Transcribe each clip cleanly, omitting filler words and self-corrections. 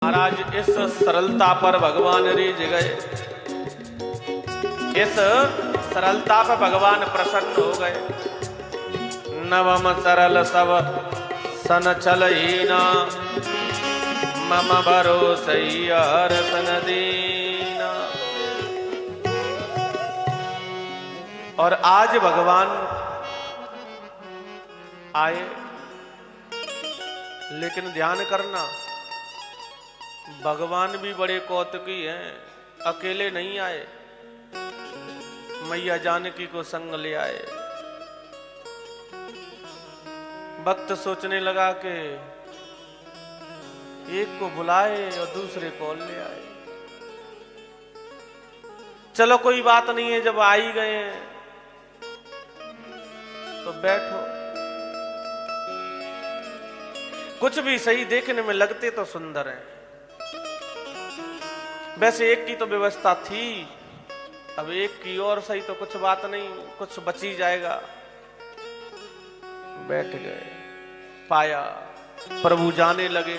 महाराज इस सरलता पर भगवान रिझ गए। इस सरलता पर भगवान प्रसन्न हो गए। नवम सरल सब सन चल हीना, मम भरोसैया रसन दीना। और आज भगवान आए, लेकिन ध्यान करना भगवान भी बड़े कौतुकी हैं, अकेले नहीं आए, मैया जानकी को संग ले आए। भक्त सोचने लगा कि एक को बुलाए और दूसरे को ले आए। चलो कोई बात नहीं है, जब आ ही गए हैं तो बैठो। कुछ भी सही, देखने में लगते तो सुंदर हैं। वैसे एक की तो व्यवस्था थी, अब एक की और सही तो कुछ बात नहीं, कुछ बच ही जाएगा। बैठ गए, पाया प्रभु जाने लगे।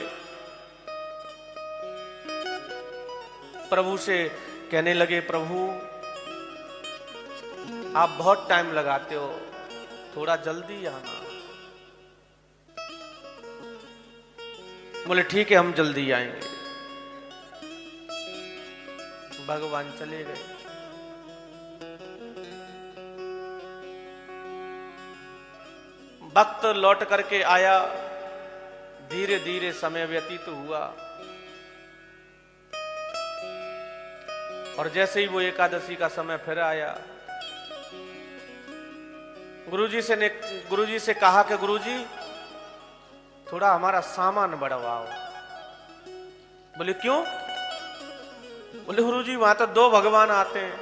प्रभु से कहने लगे, प्रभु आप बहुत टाइम लगाते हो, थोड़ा जल्दी आना। बोले ठीक है, हम जल्दी आएंगे। भगवान चले गए। भक्त लौट करके आया, धीरे धीरे समय व्यतीत हुआ और जैसे ही वो एकादशी का समय फिर आया, गुरुजी से कहा कि गुरुजी थोड़ा हमारा सामान बढ़वाओ। बोले क्यों? बोले गुरुजी वहां तो दो भगवान आते हैं।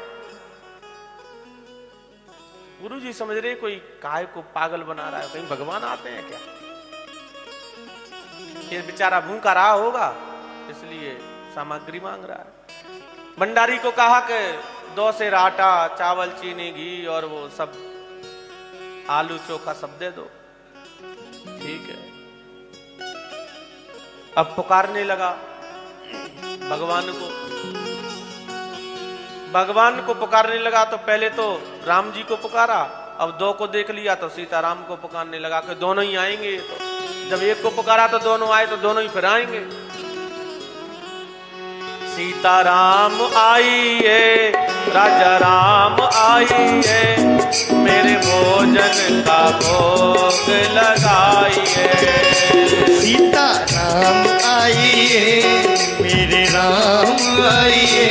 गुरुजी समझ रहे कोई काय को पागल बना रहा है, कहीं भगवान आते हैं क्या? ये बेचारा भूखा रहा होगा, इसलिए सामग्री मांग रहा है। भंडारी को कहा कि 2 सेर आटा, चावल, चीनी, घी और वो सब आलू चोखा सब दे दो। ठीक है। अब पुकारने लगा भगवान को पुकारने लगा। तो पहले तो राम जी को पुकारा, अब 2 को देख लिया तो सीताराम को पुकारने लगा कि दोनों ही आएंगे। तो जब एक को पुकारा तो दोनों आए, तो दोनों ही फिर आएंगे। सीताराम आइए, राजा राम आइए, मेरे भोजन का भोग लगाइए। सीताराम आइए, मेरे राम आइए,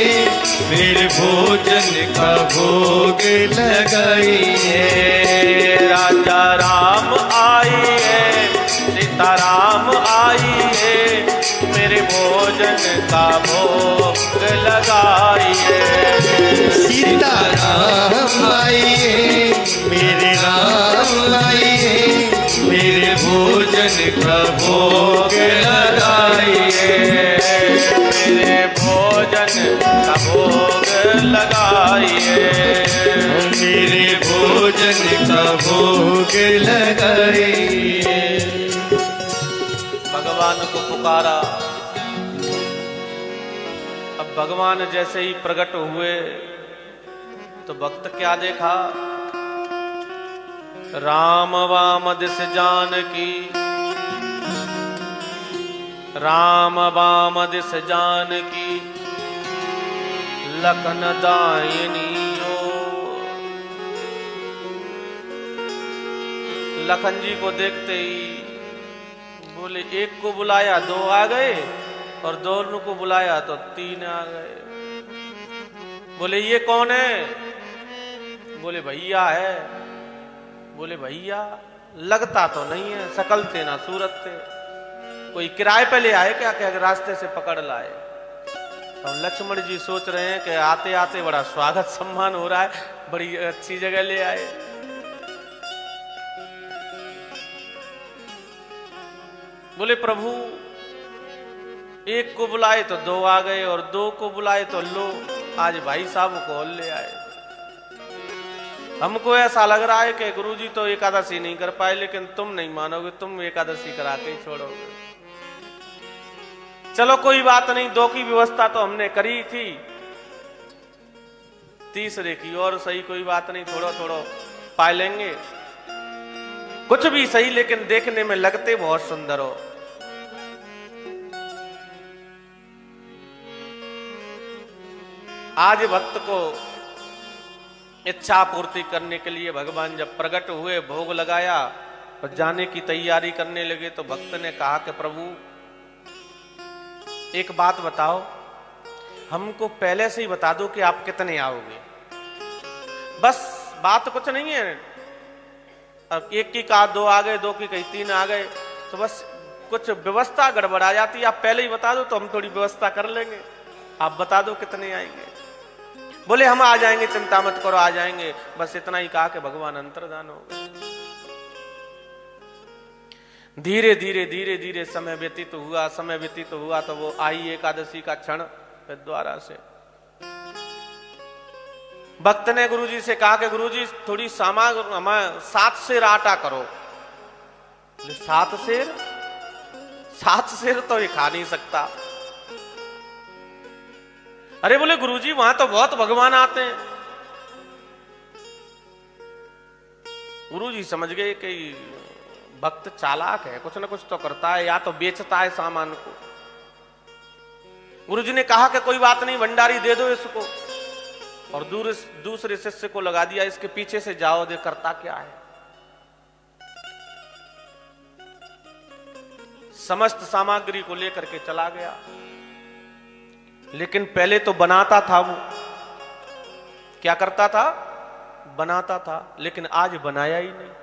मेरे भोजन का भोग लगाइए। राजा राम आइए, सीताराम आइए, मेरे भोजन का भोग लगाइए। सीताराम आइए, मेरे राम आइए, मेरे भोजन का भोग लगाइए। मेरे भोजन का भोग लगाइए। मेरे भोजन का भोग लगाइए। भगवान को पुकारा। अब भगवान जैसे ही प्रकट हुए तो भक्त क्या देखा? राम वाम दिस जानकी, राम वाम दिस जानकी, लखन दायिनियो। लखन जी को देखते ही बोले, एक को बुलाया 2 आ गए, और दोनों को बुलाया तो 3 आ गए। बोले ये कौन है? बोले भैया है। बोले भैया लगता तो नहीं है, शकल थे ना सूरत थे, कोई किराए पे ले आए क्या, क्या रास्ते से पकड़ लाए? और लक्ष्मण जी सोच रहे हैं कि आते आते बड़ा स्वागत सम्मान हो रहा है, बड़ी अच्छी जगह ले आए। बोले प्रभु एक को बुलाए तो 2 आ गए, और 2 को बुलाए तो लो आज भाई साहब को और ले आए। हमको ऐसा लग रहा है कि गुरुजी तो एकादशी नहीं कर पाए, लेकिन तुम नहीं मानोगे, तुम एकादशी करा के ही छोड़ोगे। चलो कोई बात नहीं, 2 की व्यवस्था तो हमने करी थी, तीसरे की और सही, कोई बात नहीं, थोड़ा थोड़ा पा लेंगे, कुछ भी सही, लेकिन देखने में लगते बहुत सुंदर हो। आज भक्त को इच्छा पूर्ति करने के लिए भगवान जब प्रकट हुए, भोग लगाया और जाने की तैयारी करने लगे, तो भक्त ने कहा कि प्रभु एक बात बताओ, हमको पहले से ही बता दो कि आप कितने आओगे, बस बात कुछ नहीं है। अब 1 की कहा 2 आ गए, 2 की कही 3 आ गए, तो बस कुछ व्यवस्था गड़बड़ा जाती है, आप पहले ही बता दो तो हम थोड़ी व्यवस्था कर लेंगे, आप बता दो कितने आएंगे। बोले हम आ जाएंगे, चिंता मत करो, आ जाएंगे, बस इतना ही कहा कि भगवान अंतर्धान हो गए। धीरे धीरे धीरे धीरे समय व्यतीत हुआ, समय व्यतीत हुआ तो वो आई एकादशी का क्षण द्वारा से भक्त ने गुरुजी से कहा कि गुरुजी थोड़ी सामग्री हमें 7 सेर आटा करो। 7 सेर? 7 सेर तो ये खा नहीं सकता। अरे बोले गुरुजी वहां तो बहुत भगवान आते हैं। गुरुजी समझ गए कि भक्त चालाक है, कुछ ना कुछ तो करता है, या तो बेचता है सामान को। गुरुजी ने कहा कि कोई बात नहीं, भंडारी दे दो इसको, और दूसरे शिष्य को लगा दिया, इसके पीछे से जाओ, दे करता क्या है। समस्त सामग्री को लेकर के चला गया, लेकिन पहले तो बनाता था वो, क्या करता था? बनाता था, लेकिन आज बनाया ही नहीं।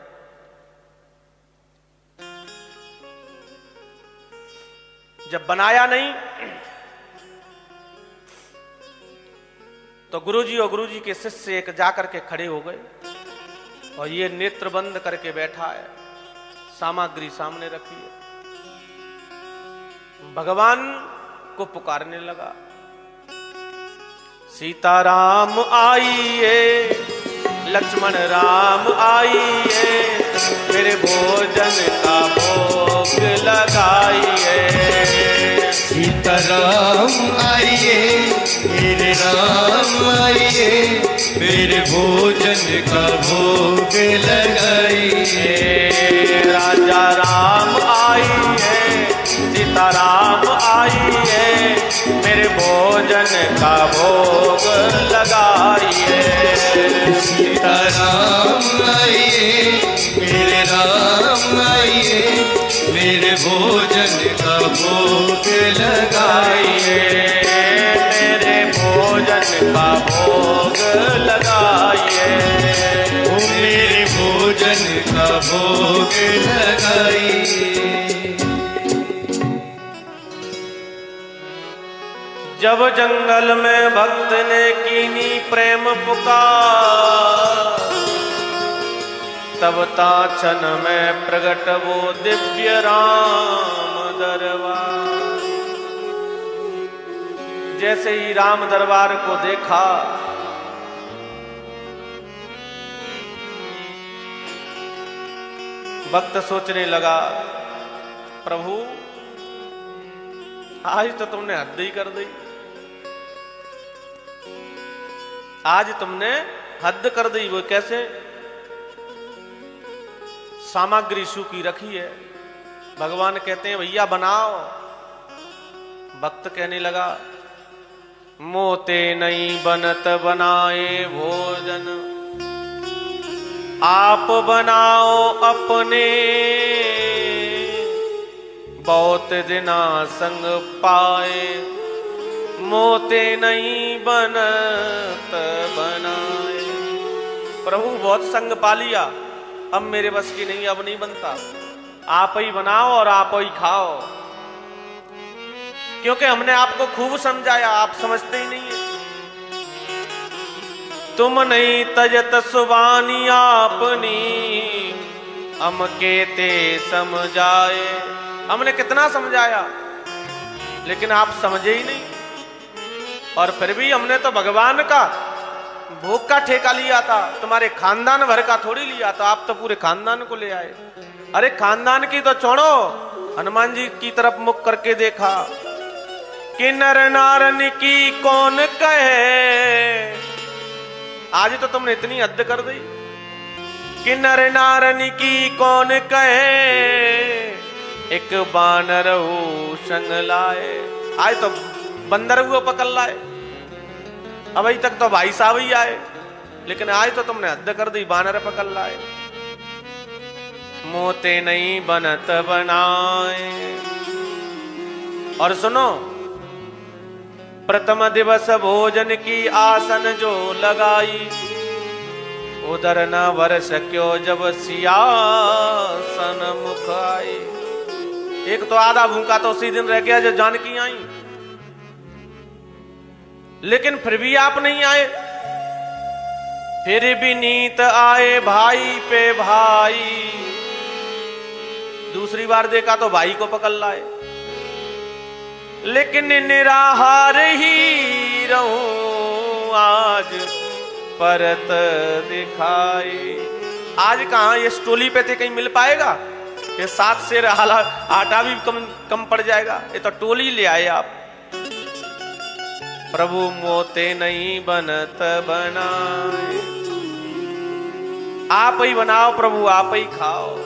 जब बनाया नहीं तो गुरुजी और गुरुजी के शिष्य एक जाकर के खड़े हो गए, और ये नेत्र बंद करके बैठा है, सामग्री सामने रखी है, भगवान को पुकारने लगा, सीताराम आइए, लक्ष्मण राम आइए, मेरे भोजन का भोग लगाइए। सीताराम आइए, मेरे राम आइए, मेरे भोजन का भोग लगाइए। राजा राम आइए, सीताराम आइए, मेरे भोजन का भोग लगाइए। सीताराम आइए, मेरे राम आइए, मेरे भोजन का भोग लगाइए। मेरे भोजन का भोग लगाइए। ओ मेरे भोजन का भोग लगाइए। जब जंगल में भक्त ने कीनी प्रेम पुकार, तब ताछन में प्रगट वो दिव्य राम दरबार। जैसे ही राम दरबार को देखा, भक्त सोचने लगा, प्रभु आज तो तुमने हद ही कर दी, आज तुमने हद कर दी। वो कैसे? सामग्री सूखी रखी है, भगवान कहते हैं भैया बनाओ। भक्त कहने लगा, मोते नहीं बनत बनाए भोजन, आप बनाओ अपने, बहुत दिना संग पाए, मोते नहीं बनत बनाए। प्रभु बहुत संग पा लिया, अब मेरे बस की नहीं, अब नहीं बनता, आप ही बनाओ और आप ही खाओ। क्योंकि हमने आपको खूब समझाया, आप समझते ही नहीं है। तुम नहीं तजत सुबानी आपनी, हम केते समझाए। हमने कितना समझाया, लेकिन आप समझे ही नहीं। और फिर भी हमने तो भगवान का भोग का ठेका लिया था, तुम्हारे खानदान भर का थोड़ी लिया था। आप तो पूरे खानदान को ले आए। अरे खानदान की तो छोड़ो, हनुमान जी की तरफ मुख करके देखा, कि नर नारन की कौन कहे। आज तो तुमने इतनी हद कर दी कि नर नारन की कौन कहे, एक बानर हो संग लाए। आज तो बंदर हुआ पकड़ लाए, अभी तक तो भाई साहब ही आए, लेकिन आज तो तुमने हद कर दी, बानर पकड़ लाए। मोते नहीं बनत बनाए। और सुनो, प्रथम दिवस भोजन की आसन जो लगाई, उधर न वर्ष क्यों जब सियासन मुख आई। एक तो आधा भूखा तो उसी दिन रह गया जो जानकी आई, लेकिन फिर भी आप नहीं आए। फिर भी नीत आए भाई पे भाई। दूसरी बार देखा तो भाई को पकड़ लाए, लेकिन निराहार ही रहूं आज परत दिखाई। आज कहां ये स्टोली पे थे, कहीं मिल पाएगा? ये 7 सेर आटा भी कम पड़ जाएगा। ये तो टोली ले आए आप। प्रभु मोते नहीं बनत बनाए। आप ही बनाओ प्रभु, आप ही खाओ।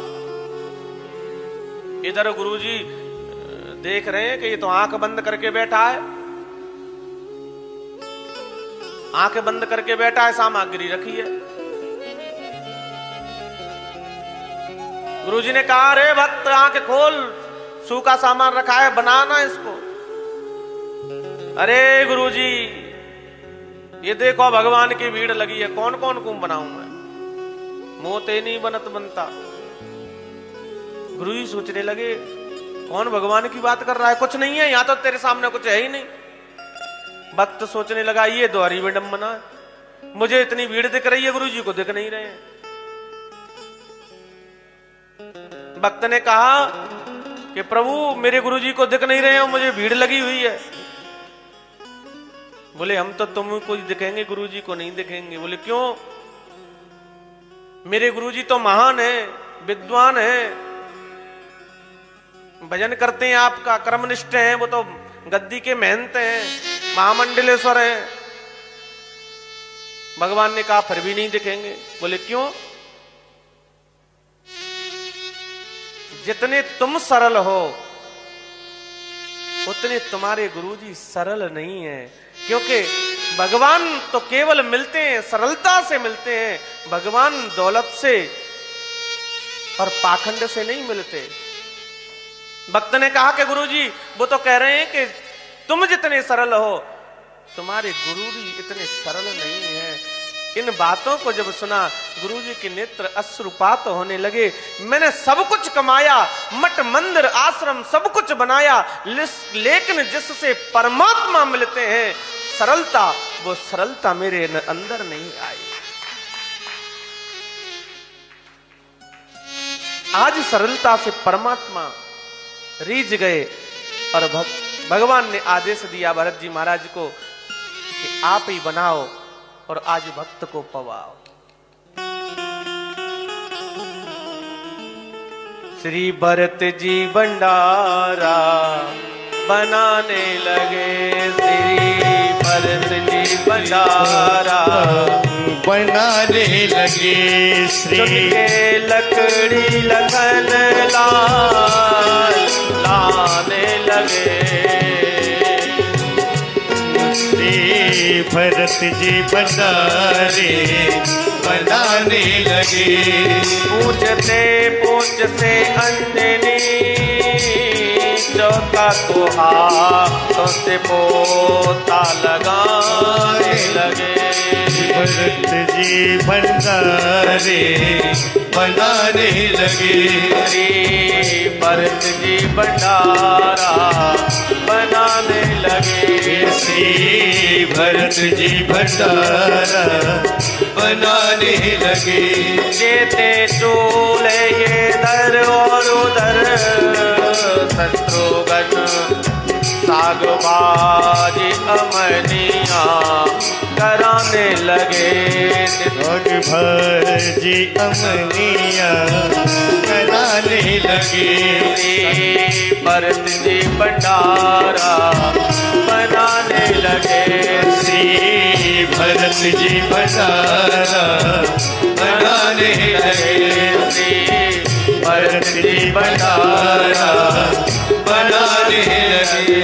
इधर गुरुजी देख रहे हैं कि ये तो आंख बंद करके बैठा है, आंखें बंद करके बैठा है, सामग्री रखी है। गुरुजी ने कहा, रे भक्त आंखें खोल, सूखा सामान रखा है, बनाना इसको। अरे गुरुजी ये देखो भगवान की भीड़ लगी है, कौन कौन कुंभ बनाऊं मैं, मोते नहीं बनत बनता। गुरुजी सोचने लगे, कौन भगवान की बात कर रहा है? कुछ नहीं है, यहां तो तेरे सामने कुछ है ही नहीं। भक्त सोचने लगा, ये द्वारी विडंबना है, मुझे इतनी भीड़ दिख रही है, गुरुजी को दिख नहीं रहे हैं। भक्त ने कहा कि प्रभु मेरे गुरुजी को दिख नहीं रहे हैं, मुझे भीड़ लगी हुई है। बोले, हम तो तुमको दिखेंगे, गुरुजी को नहीं दिखेंगे। बोले, क्यों? मेरे गुरुजी तो महान है, विद्वान है, भजन करते हैं, आपका कर्मनिष्ठ हैं, वो तो गद्दी के महंत हैं, महामंडलेश्वर हैं। भगवान ने कहा, फिर भी नहीं दिखेंगे। बोले, क्यों? जितने तुम सरल हो उतने तुम्हारे गुरुजी सरल नहीं है, क्योंकि भगवान तो केवल मिलते हैं, सरलता से मिलते हैं। भगवान दौलत से और पाखंड से नहीं मिलते। भक्त ने कहा कि गुरुजी वो तो कह रहे हैं कि तुम जितने सरल हो, तुम्हारे गुरुजी इतने सरल नहीं है। इन बातों को जब सुना, गुरुजी के नेत्र अश्रुपात होने लगे। मैंने सब कुछ कमाया, मठ मंदिर आश्रम सब कुछ बनाया, लेकिन जिससे परमात्मा मिलते हैं सरलता, वो सरलता मेरे अंदर नहीं आई। आज सरलता से परमात्मा रीझ गए और भगवान ने आदेश दिया भरत जी महाराज को कि आप ही बनाओ और आज भक्त को पवाओ। श्री भरत जी भंडारा बनाने लगे, श्री भरत जी भंडारा बनाने लगे, श्री लकड़ी लखन लाने लगे। श्री भरत जी भंडारे बनाने लगे। पूछते पूछ से अंजनी चौका को हाथों से पोता लगाने लगे। भरत जी भंडारे बनाने लगे, श्री भरत जी भंडारा बनाने लगे। श्री भरत जी भंडारा बनाने लगे। देते चूल्हे ये दर और उधर, शत्रुघ्न साग बाजी अमनिया कराने लगे। साग भाजी अमनिया कराने लगे। भरत जी भंडारा जी भंडारा बनाने लगे। भरत जी भंडारा बनाने लगे।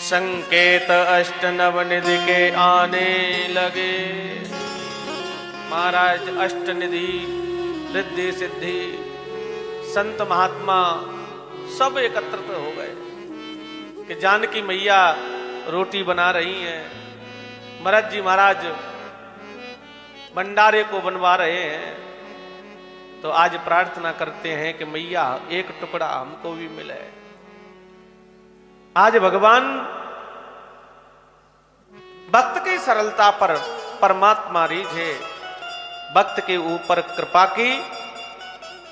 संकेत अष्ट नवनिधि के आने लगे। महाराज अष्टनिधि, रिद्धि सिद्धि, संत महात्मा सब एकत्रित हो गए कि जानकी मैया रोटी बना रही हैं, भरत जी महाराज भंडारे को बनवा रहे हैं। तो आज प्रार्थना करते हैं कि मैया एक टुकड़ा हमको भी मिले। आज भगवान भक्त की सरलता पर परमात्मा रीझे, भक्त के ऊपर कृपा की